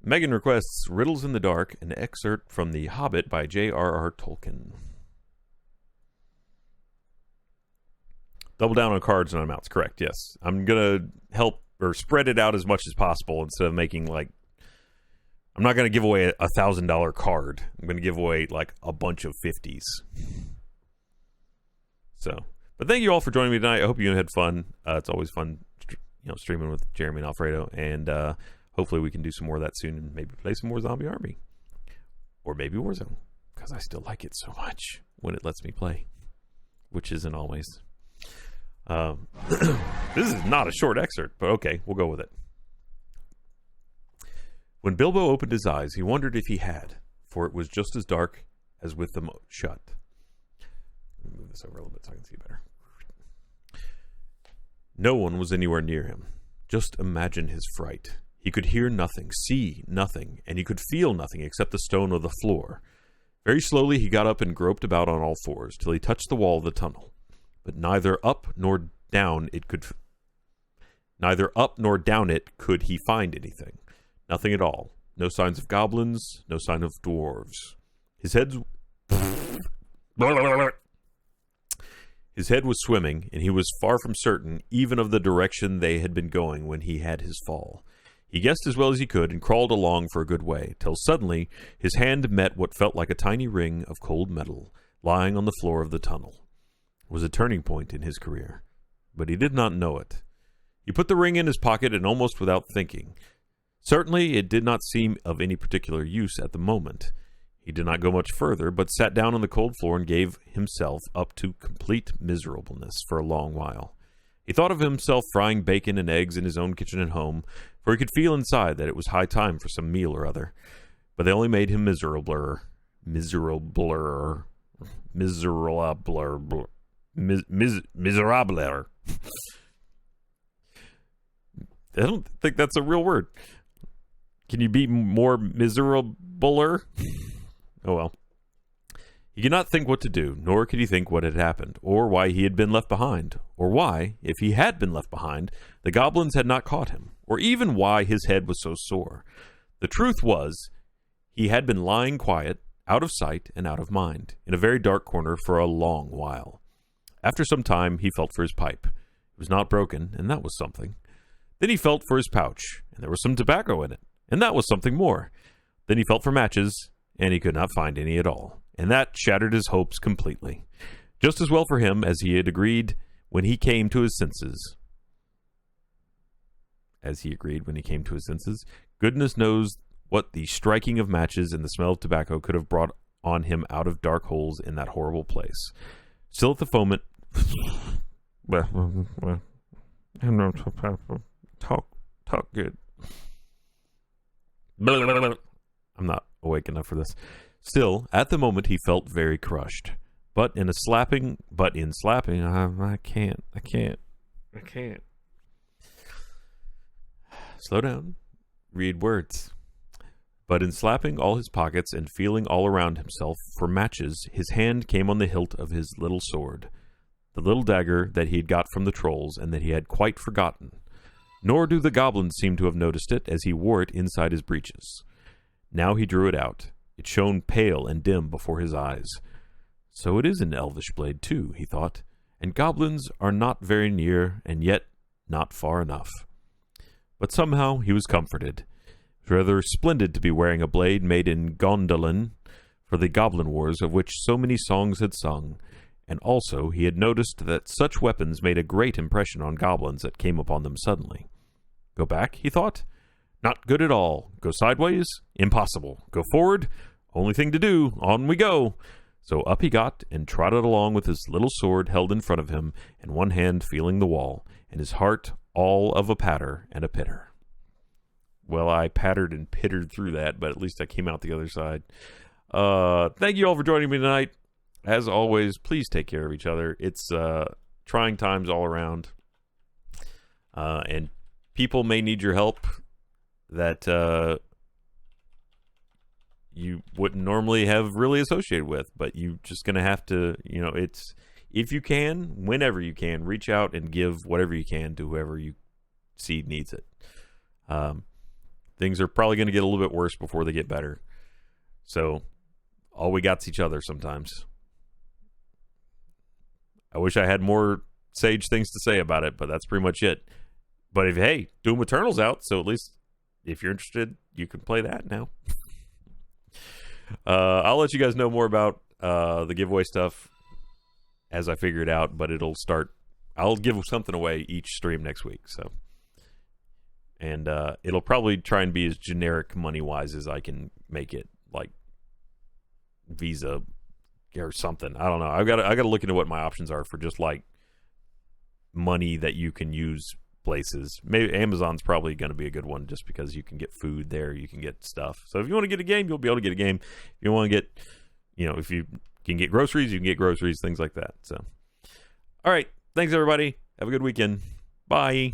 Megan requests Riddles in the Dark, an excerpt from The Hobbit by JRR Tolkien. Double down on cards, not amounts. Correct, yes. I'm going to help or spread it out as much as possible instead of making like... I'm not going to give away a $1,000 card. I'm going to give away like a bunch of 50s. So, but thank you all for joining me tonight. I hope you had fun. It's always fun, streaming with Jeremy and Alfredo. And hopefully we can do some more of that soon and maybe play some more Zombie Army. Or maybe Warzone. Because I still like it so much when it lets me play. Which isn't always. This is not a short excerpt, but okay, we'll go with it. When Bilbo opened his eyes, he wondered if he had, for it was just as dark as with them shut. Let me move this over a little bit so I can see better. No one was anywhere near him. Just imagine his fright. He could hear nothing, see nothing, and he could feel nothing except the stone of the floor. Very slowly he got up and groped about on all fours till he touched the wall of the tunnel. But neither up nor down it could he find anything. Nothing at all. No signs of goblins, no sign of dwarves. His head was swimming, and he was far from certain even of the direction they had been going when he had his fall. He guessed as well as he could and crawled along for a good way, till suddenly his hand met what felt like a tiny ring of cold metal lying on the floor of the tunnel. It was a turning point in his career, but he did not know it. He put the ring in his pocket and almost without thinking. Certainly it did not seem of any particular use at the moment. He did not go much further, but sat down on the cold floor and gave himself up to complete miserableness for a long while. He thought of himself frying bacon and eggs in his own kitchen at home, for he could feel inside that it was high time for some meal or other. But they only made him miserabler. I don't think that's a real word. Can you be more miserabler? Oh well. He could not think what to do, nor could he think what had happened, or why he had been left behind, or why, if he had been left behind, the goblins had not caught him, or even why his head was so sore. The truth was, he had been lying quiet, out of sight and out of mind, in a very dark corner for a long while. After some time, he felt for his pipe. It was not broken, and that was something. Then he felt for his pouch, and there was some tobacco in it, and that was something more. Then he felt for matches, and he could not find any at all, and that shattered his hopes completely. Just as well for him as he had agreed when he came to his senses. Goodness knows what the striking of matches and the smell of tobacco could have brought on him out of dark holes in that horrible place. Still at the moment... Talk good. I'm not awake enough for this. Still, at the moment, he felt very crushed. But in slapping, I can't. Slow down. Read words. But in slapping all his pockets and feeling all around himself for matches, his hand came on the hilt of his little sword, the little dagger that he had got from the trolls and that he had quite forgotten. Nor do the goblins seem to have noticed it, as he wore it inside his breeches. Now he drew it out. It shone pale and dim before his eyes. So it is an elvish blade, too, he thought, and goblins are not very near, and yet not far enough. But somehow he was comforted. It was rather splendid to be wearing a blade made in Gondolin for the Goblin Wars of which so many songs had sung, and also he had noticed that such weapons made a great impression on goblins that came upon them suddenly. Go back, he thought? Not good at all. Go sideways? Impossible. Go forward? Only thing to do. On we go. So up he got and trotted along with his little sword held in front of him and one hand feeling the wall, and his heart all of a patter and a pitter. Well, I pattered and pittered through that, but at least I came out the other side. Thank you all for joining me tonight. As always, please take care of each other. It's trying times all around. And people may need your help that you wouldn't normally have really associated with, but you're just going to have to, it's, if you can, whenever you can, reach out and give whatever you can to whoever you see needs it. things are probably going to get a little bit worse before they get better. So all we got's each other sometimes. I wish I had more sage things to say about it, but that's pretty much it. But hey, Doom Eternal's out, so at least if you're interested, you can play that now. I'll let you guys know more about the giveaway stuff as I figure it out, but I'll give something away each stream next week. So, and it'll probably try and be as generic money-wise as I can make it, like Visa or something. I don't know. I got to look into what my options are for just like money that you can use places. Maybe Amazon's probably going to be a good one just because you can get food there, you can get stuff. So if you want to get a game, you'll be able to get a game. If you want to get, if you can get groceries, you can get groceries, things like that. So, all right. Thanks, everybody. Have a good weekend. Bye.